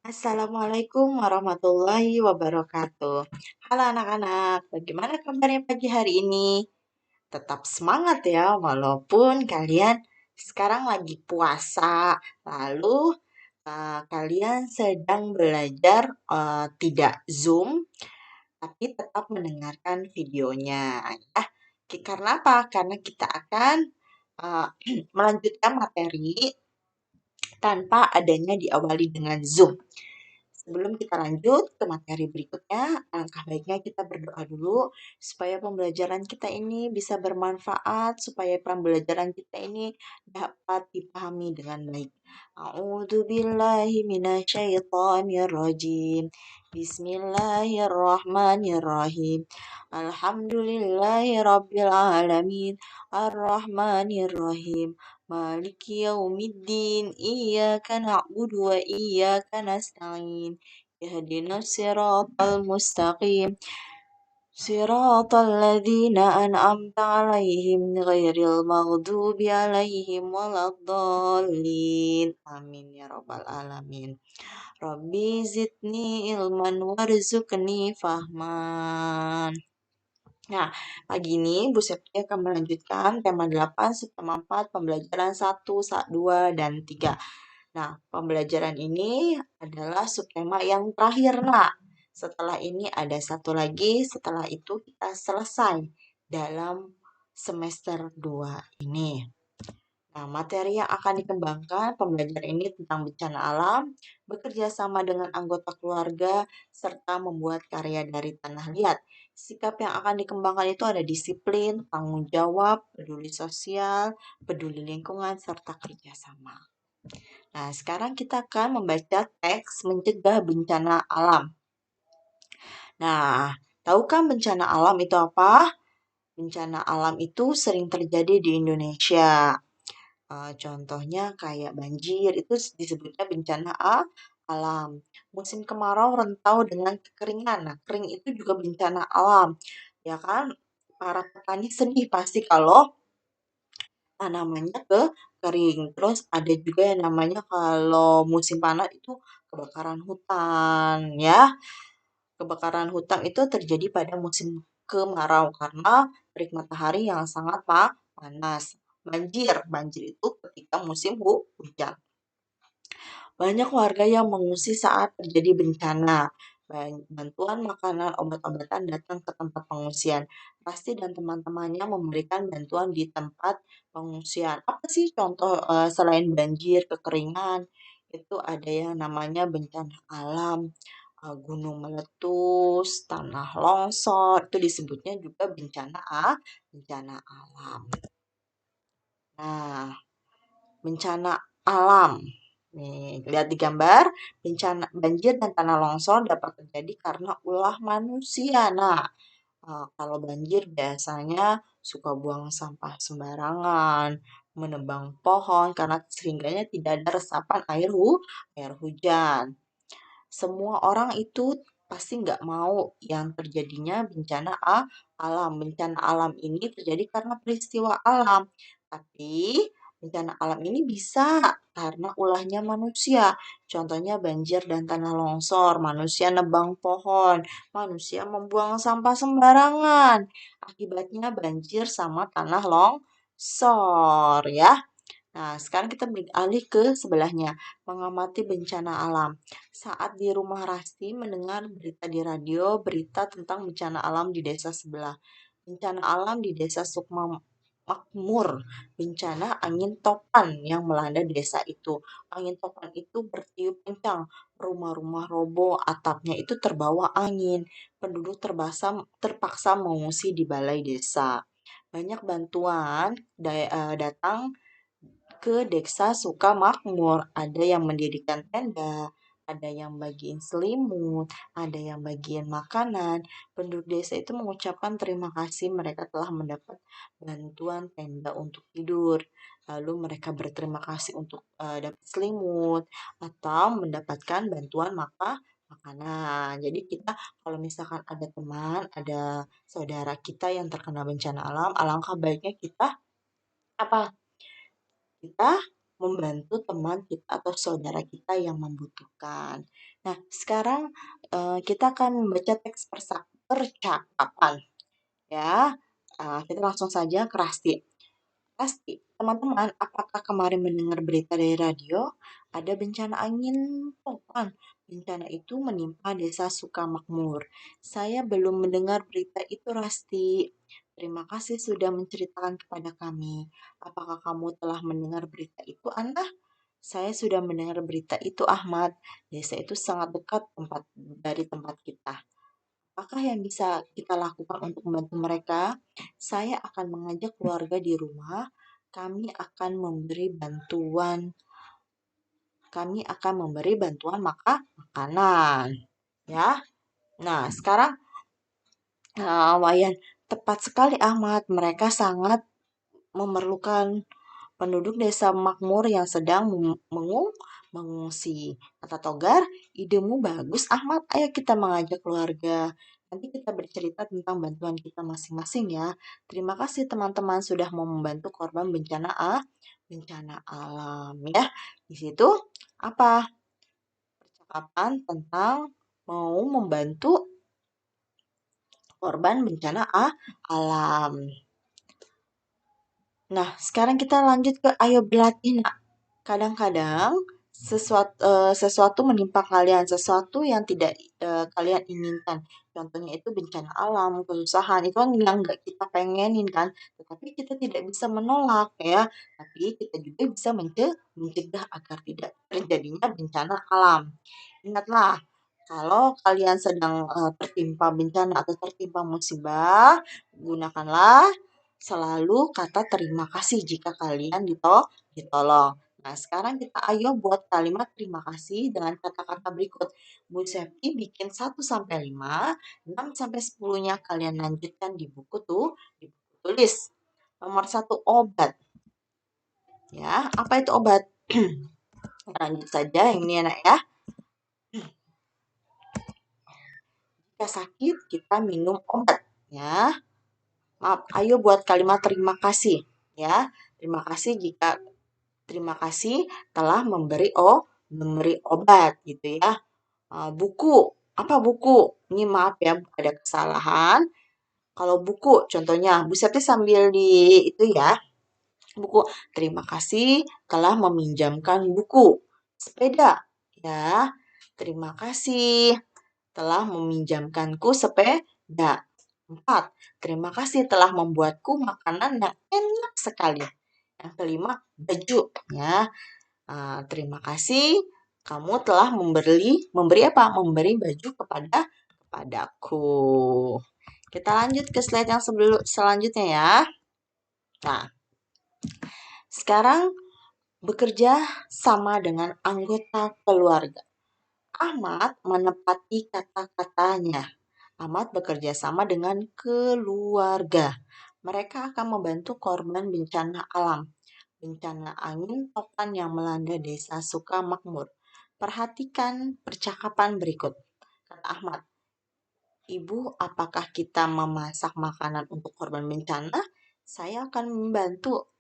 Assalamualaikum warahmatullahi wabarakatuh. Halo anak-anak, bagaimana kabarnya pagi hari ini? Tetap semangat ya, walaupun kalian sekarang lagi puasa, lalu kalian sedang belajar tidak Zoom, tapi tetap mendengarkan videonya. Ya, karena apa? Karena kita akan uh, melanjutkan materi tanpa adanya diawali dengan Zoom. Sebelum kita lanjut ke materi berikutnya, alangkah baiknya kita berdoa dulu supaya pembelajaran kita ini bisa bermanfaat, supaya pembelajaran kita ini dapat dipahami dengan baik. A'udzu billahi minasyaitonir rajim. Bismillahirrahmanirrahim. Alhamdulillahi rabbil alamin. Ar-Rahmanir-Rahim. Maliki yaumiddin. Iyyaka na'budu wa iyyaka nasta'in. Ihdinas siratal mustaqim. Siratal ladzina an'amta 'alaihim ghairil maghdubi 'alaihim waladdallin. Amin ya rabbal alamin. Rabbi zidni ilman warzuqni fahman. Nah, pagi ini Bu Septi akan melanjutkan tema 8 subtema 4 pembelajaran 1, 2, dan 3. Nah, pembelajaran ini adalah subtema yang terakhir, Nak. Setelah ini ada satu lagi, setelah itu kita selesai dalam semester 2 ini. Nah, materi yang akan dikembangkan pembelajaran ini tentang bencana alam, bekerja sama dengan anggota keluarga, serta membuat karya dari tanah liat. Sikap yang akan dikembangkan itu ada disiplin, tanggung jawab, peduli sosial, peduli lingkungan, serta kerjasama. Nah, sekarang kita akan membaca teks mencegah bencana alam. Nah, tahukah bencana alam itu apa? Bencana alam itu sering terjadi di Indonesia. Contohnya kayak banjir, itu disebutnya bencana alam. Musim kemarau rentau dengan kekeringan. Nah, kering itu juga bencana alam. Ya kan? Para petani sedih pasti kalau tanamannya kering. Terus ada juga yang namanya kalau musim panas itu kebakaran hutan, ya. Kebakaran hutan itu terjadi pada musim kemarau karena terik matahari yang sangat panas. Banjir itu ketika musim hujan. Banyak warga yang mengungsi saat terjadi bencana. Bantuan makanan, obat-obatan datang ke tempat pengungsian. Pasti dan teman-temannya memberikan bantuan di tempat pengungsian. Apa sih contoh selain banjir, kekeringan? Itu ada yang namanya bencana alam, gunung meletus, tanah longsor. Itu disebutnya juga bencana alam. Nah, bencana alam. Nih, lihat di gambar, bencana banjir dan tanah longsor dapat terjadi karena ulah manusia. Nah, kalau banjir biasanya suka buang sampah sembarangan, menebang pohon karena sehingganya tidak ada resapan air hujan. Semua orang itu pasti nggak mau yang terjadinya bencana alam. Bencana alam ini terjadi karena peristiwa alam. Tapi bencana alam ini bisa karena ulahnya manusia. Contohnya banjir dan tanah longsor. Manusia nebang pohon. Manusia membuang sampah sembarangan. Akibatnya banjir sama tanah longsor ya. Nah, sekarang kita beralih ke sebelahnya, mengamati bencana alam. Saat di rumah Rasti mendengar berita di radio, berita tentang bencana alam di desa sebelah. Bencana alam di desa Sukma Makmur, bencana angin topan yang melanda desa itu. Angin topan itu bertiup kencang, rumah-rumah roboh, atapnya itu terbawa angin. Penduduk terpaksa mengungsi di balai desa. Banyak bantuan datang ke desa Sukamakmur. Ada yang mendirikan tenda, ada yang bagiin selimut, ada yang bagiin makanan. Penduduk desa itu mengucapkan terima kasih mereka telah mendapat bantuan tenda untuk tidur. Lalu mereka berterima kasih untuk dapat selimut atau mendapatkan bantuan makanan. Jadi kita kalau misalkan ada teman, ada saudara kita yang terkena bencana alam, alangkah baiknya kita apa? Kita membantu teman kita atau saudara kita yang membutuhkan. Nah, sekarang kita akan membaca teks percakapan ya. Kita langsung saja ke Rasti. Pasti, teman-teman, apakah kemarin mendengar berita dari radio? Ada bencana angin topan. Bencana itu menimpa desa Sukamakmur. Saya belum mendengar berita itu, Rasti. Terima kasih sudah menceritakan kepada kami. Apakah kamu telah mendengar berita itu, Anda? Saya sudah mendengar berita itu, Ahmad. Desa itu sangat dekat dari tempat kita. Apakah yang bisa kita lakukan untuk membantu mereka? Saya akan mengajak keluarga di rumah. Kami akan memberi bantuan. Kami akan memberi bantuan makanan. Ya. Nah, sekarang Wayan, tepat sekali Ahmad. Mereka sangat memerlukan penduduk desa makmur yang sedang mengungsi. Kata Togar, idemu bagus Ahmad. Ayo kita mengajak keluarga. Nanti kita bercerita tentang bantuan kita masing-masing ya. Terima kasih teman-teman sudah mau membantu korban bencana alam ya. Di situ apa? Percakapan tentang mau membantu korban bencana alam. Nah, sekarang kita lanjut ke ayo berlatih. Nak. Kadang-kadang sesuatu menimpa kalian, sesuatu yang tidak kalian inginkan. Contohnya itu bencana alam, kesusahan, itu kan yang nggak kita pengenin kan. Tetapi kita tidak bisa menolak ya. Tapi kita juga bisa mencegah agar tidak terjadinya bencana alam. Ingatlah, kalau kalian sedang tertimpa bencana atau tertimpa musibah, gunakanlah selalu kata terima kasih jika kalian ditolong. Nah, sekarang kita ayo buat kalimat terima kasih dengan kata-kata berikut. Bu Septi bikin 1 sampai 5, 6 sampai 10-nya kalian lanjutkan di buku di buku tulis. Nomor 1 obat. Ya, apa itu obat? Lanjut saja yang ini anak ya. Jika sakit, kita minum obat. Ya, maaf, ayo buat kalimat terima kasih. Ya, terima kasih telah memberi obat gitu ya. Buku, apa buku? Ini maaf ya, ada kesalahan. Kalau buku, contohnya, Bu Septi sambil di itu ya, buku. Terima kasih telah meminjamkan buku. Sepeda, ya. Terima kasih telah meminjamkanku sepeda. 4. Terima kasih telah membuatku makanan yang enak sekali. Yang kelima, baju. Ya, terima kasih kamu telah memberi apa? Memberi baju kepadaku. Kita lanjut ke slide yang selanjutnya ya. Nah, sekarang bekerja sama dengan anggota keluarga. Ahmad menepati kata-katanya. Ahmad bekerja sama dengan keluarga. Mereka akan membantu korban bencana alam. Bencana angin topan yang melanda desa Sukamakmur. Perhatikan percakapan berikut. Kata Ahmad, Ibu, apakah kita memasak makanan untuk korban bencana? Saya akan membantu.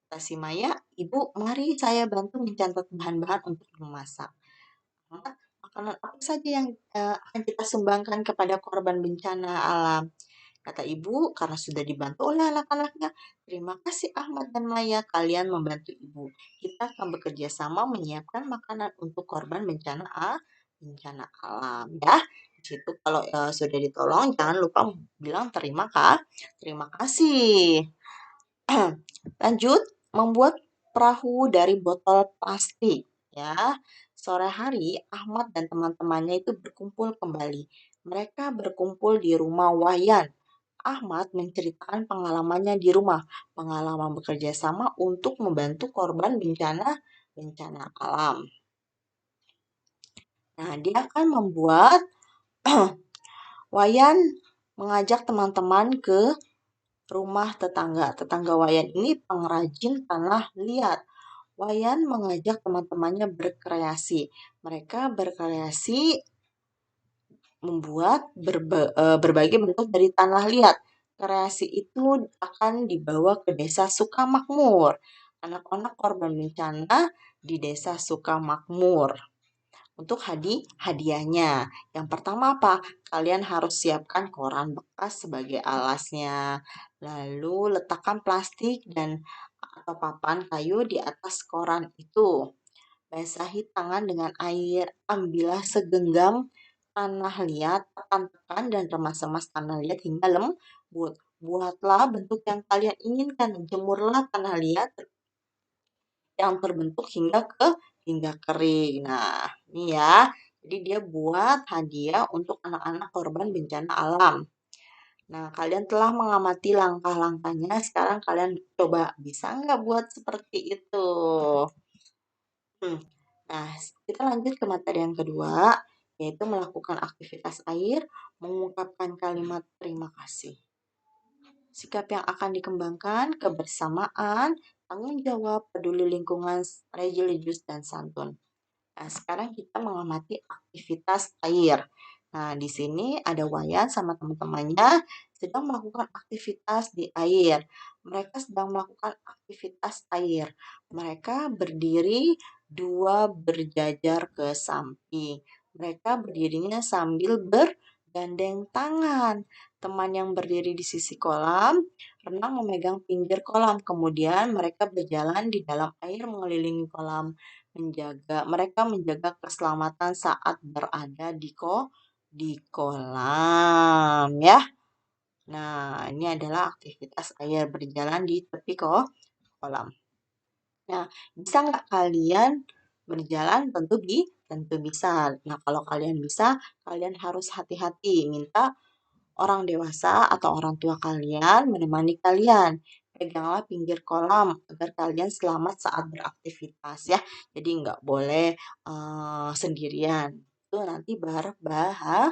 Kata si Maya, Ibu, mari saya bantu mencatat bahan-bahan untuk memasak. Ahmad, makanan apa saja yang akan kita sumbangkan kepada korban bencana alam? Kata ibu, karena sudah dibantu oleh anak-anaknya. Terima kasih Ahmad dan Maya, kalian membantu ibu. Kita akan bekerja sama menyiapkan makanan untuk korban bencana alam ya. Di situ kalau sudah ditolong, jangan lupa bilang terima kasih. Lanjut, membuat perahu dari botol plastik ya. Sore hari, Ahmad dan teman-temannya itu berkumpul kembali. Mereka berkumpul di rumah Wayan. Ahmad menceritakan pengalamannya di rumah, pengalaman bekerja sama untuk membantu korban bencana alam. Nah, dia akan membuat Wayan mengajak teman-teman ke rumah tetangga. Tetangga Wayan ini pengrajin tanah liat. Wayan mengajak teman-temannya berkreasi. Mereka berkreasi membuat berbagai bentuk dari tanah liat. Kreasi itu akan dibawa ke desa Sukamakmur. anak-anak korban bencana di Desa Sukamakmur. Untuk hadiahnya. Yang pertama apa? Kalian harus siapkan koran bekas sebagai alasnya. Lalu letakkan plastik dan atau papan kayu di atas koran itu. Basahi tangan dengan air. Ambillah segenggam tanah liat, tekan-tekan dan remas-remas tanah liat hingga lembut. Buatlah bentuk yang kalian inginkan. Jemurlah tanah liat yang terbentuk hingga kering. Nah, ini ya. Jadi dia buat hadiah untuk anak-anak korban bencana alam. Nah, kalian telah mengamati langkah-langkahnya. Sekarang kalian coba bisa nggak buat seperti itu? Hmm. Nah, kita lanjut ke materi yang kedua, yaitu melakukan aktivitas air, mengungkapkan kalimat terima kasih. Sikap yang akan dikembangkan, kebersamaan, tanggung jawab, peduli lingkungan, religius, dan santun. Nah, sekarang kita mengamati aktivitas air. Nah, di sini ada Wayan sama teman-temannya sedang melakukan aktivitas di air. Mereka sedang melakukan aktivitas air. Mereka berdiri dua berjajar ke samping. Mereka berdirinya sambil bergandeng tangan. Teman yang berdiri di sisi kolam renang memegang pinggir kolam. Kemudian mereka berjalan di dalam air mengelilingi kolam. Mereka menjaga keselamatan saat berada di kolam ya. Nah, ini adalah aktivitas air berjalan di tepi kolam. Nah, bisa nggak kalian berjalan? Tentu bisa. Nah, kalau kalian bisa, kalian harus hati-hati. Minta orang dewasa atau orang tua kalian menemani kalian. Peganglah pinggir kolam agar kalian selamat saat beraktivitas ya. Jadi nggak boleh sendirian. Itu nanti berbahaya.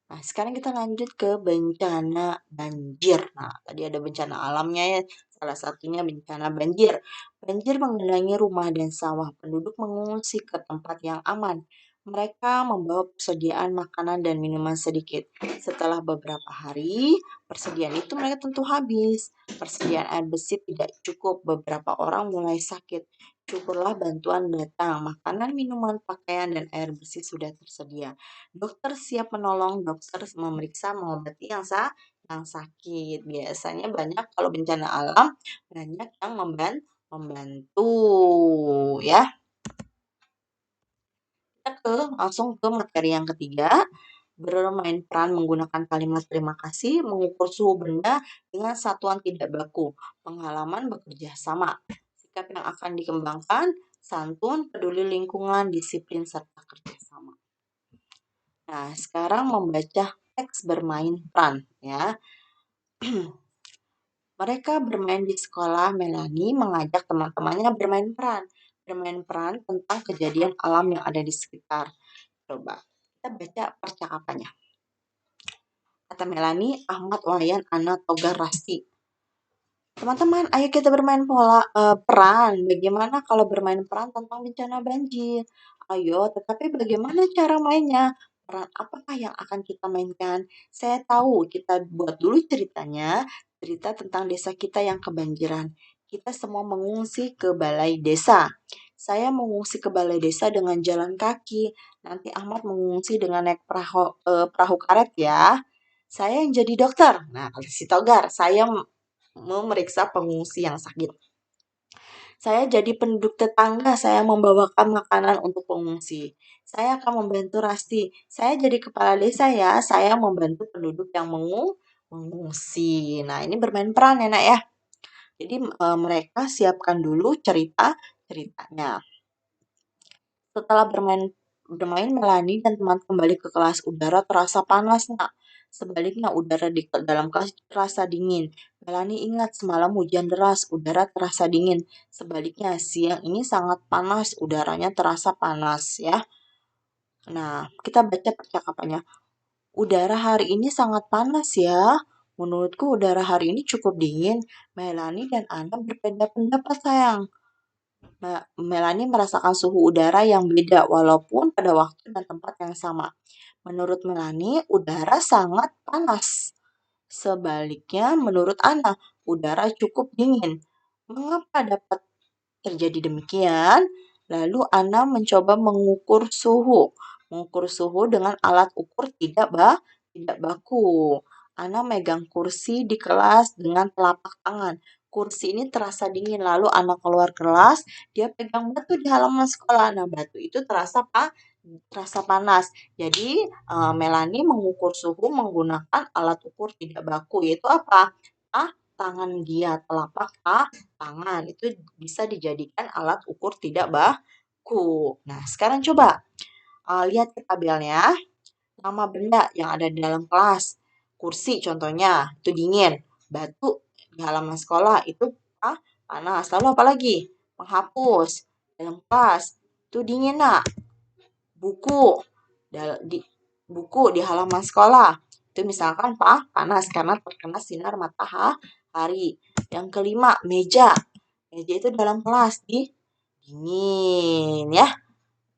Nah, sekarang kita lanjut ke bencana banjir. Nah, tadi ada bencana alamnya ya, salah satunya bencana banjir. Banjir menggenangi rumah dan sawah. Penduduk mengungsi ke tempat yang aman. Mereka membawa persediaan makanan dan minuman sedikit. Setelah beberapa hari, persediaan itu mereka tentu habis. Persediaan air bersih tidak cukup. Beberapa orang mulai sakit. Syukurlah bantuan datang. Makanan, minuman, pakaian, dan air bersih sudah tersedia. Dokter siap menolong, dokter memeriksa, mengobati yang sakit. Biasanya banyak kalau bencana alam, banyak yang membantu ya. Kita langsung ke materi yang ketiga, bermain peran menggunakan kalimat terima kasih, mengukur suhu benda dengan satuan tidak baku, pengalaman bekerja sama. Sikap yang akan dikembangkan, santun, peduli lingkungan, disiplin, serta kerjasama. Nah, sekarang membaca teks bermain peran ya. Mereka bermain di sekolah. Melanie mengajak teman-temannya bermain peran. Bermain peran tentang kejadian alam yang ada di sekitar. Coba kita baca percakapannya. Kata Melanie, Ahmad, Wayan, Ana, Togar, Rasti. Teman-teman, ayo kita bermain peran. Bagaimana kalau bermain peran tentang bencana banjir? Ayo, tetapi bagaimana cara mainnya? Peran apakah yang akan kita mainkan? Saya tahu, kita buat dulu ceritanya. Cerita tentang desa kita yang kebanjiran. Kita semua mengungsi ke balai desa. Saya mengungsi ke balai desa dengan jalan kaki. Nanti Ahmad mengungsi dengan naik perahu karet ya. Saya yang jadi dokter. Nah, kalau si Togar, saya memeriksa pengungsi yang sakit. Saya jadi penduduk tetangga, saya membawakan makanan untuk pengungsi. Saya akan membantu Rasti. Saya jadi kepala desa ya, saya membantu penduduk yang mengungsi. Nah, ini bermain peran ya, Nak ya. Jadi mereka siapkan dulu ceritanya. Setelah bermain Melanie dan teman kembali ke kelas. Udara terasa panas, Nak. Sebaliknya udara di dalam kelas terasa dingin. Melanie ingat semalam hujan deras, udara terasa dingin. Sebaliknya siang ini sangat panas, udaranya terasa panas ya. Nah, kita baca percakapannya. Udara hari ini sangat panas ya. Menurutku udara hari ini cukup dingin. Melanie dan Anna berbeda pendapat sayang. Melanie merasakan suhu udara yang beda walaupun pada waktu dan tempat yang sama. Menurut Melanie, udara sangat panas. Sebaliknya, menurut Anna, udara cukup dingin. Mengapa dapat terjadi demikian? Lalu Ana mencoba mengukur suhu dengan alat ukur tidak baku. Ana megang kursi di kelas dengan telapak tangan. Kursi ini terasa dingin. Lalu Ana keluar kelas, dia pegang batu di halaman sekolah. Nah, batu itu terasa panas. Jadi, Melani mengukur suhu menggunakan alat ukur tidak baku, yaitu apa? Tangan dia, telapak tangan itu bisa dijadikan alat ukur tidak baku. Nah, sekarang coba lihat ke tabelnya, nama benda yang ada di dalam kelas. Kursi contohnya, itu dingin. Batu di halaman sekolah itu panas. Lalu apa lagi? Penghapus dalam kelas itu dingin, nak. Buku di buku di halaman sekolah itu misalkan panas karena terkena sinar matahari. Yang kelima, meja itu dalam kelas dingin ya.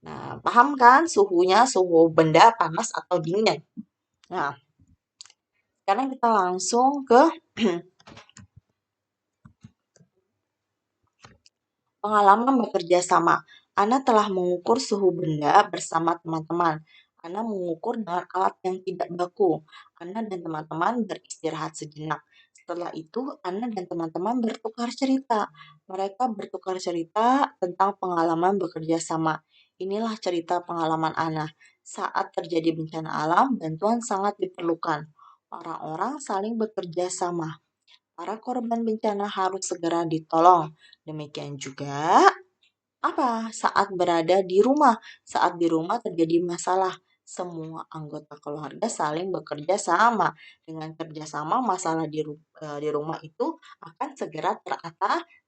Nah, paham kan suhunya, suhu benda panas atau dingin. Nah, sekarang kita langsung ke pengalaman bekerja sama. Ana telah mengukur suhu benda bersama teman-teman. Ana mengukur dengan alat yang tidak baku. Ana dan teman-teman beristirahat sejenak. Setelah itu, Ana dan teman-teman bertukar cerita. Mereka bertukar cerita tentang pengalaman bekerja sama. Inilah cerita pengalaman Ana. Saat terjadi bencana alam, bantuan sangat diperlukan. Orang-orang saling bekerja sama. Para korban bencana harus segera ditolong. Demikian juga saat berada di rumah. Saat di rumah terjadi masalah, semua anggota keluarga saling bekerja sama. Dengan kerjasama masalah di rumah itu akan segera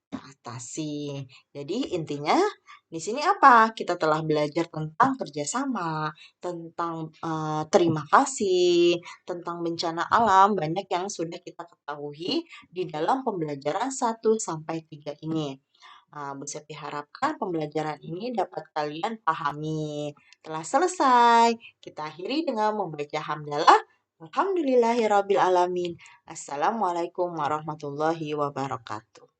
teratasi. Jadi intinya di sini apa? Kita telah belajar tentang kerjasama, tentang terima kasih, tentang bencana alam, banyak yang sudah kita ketahui di dalam pembelajaran 1 sampai 3 ini. Bu Septi harapkan pembelajaran ini dapat kalian pahami. Telah selesai. Kita akhiri dengan membaca hamdalah. Alhamdulillahirrabbilalamin. Assalamualaikum warahmatullahi wabarakatuh.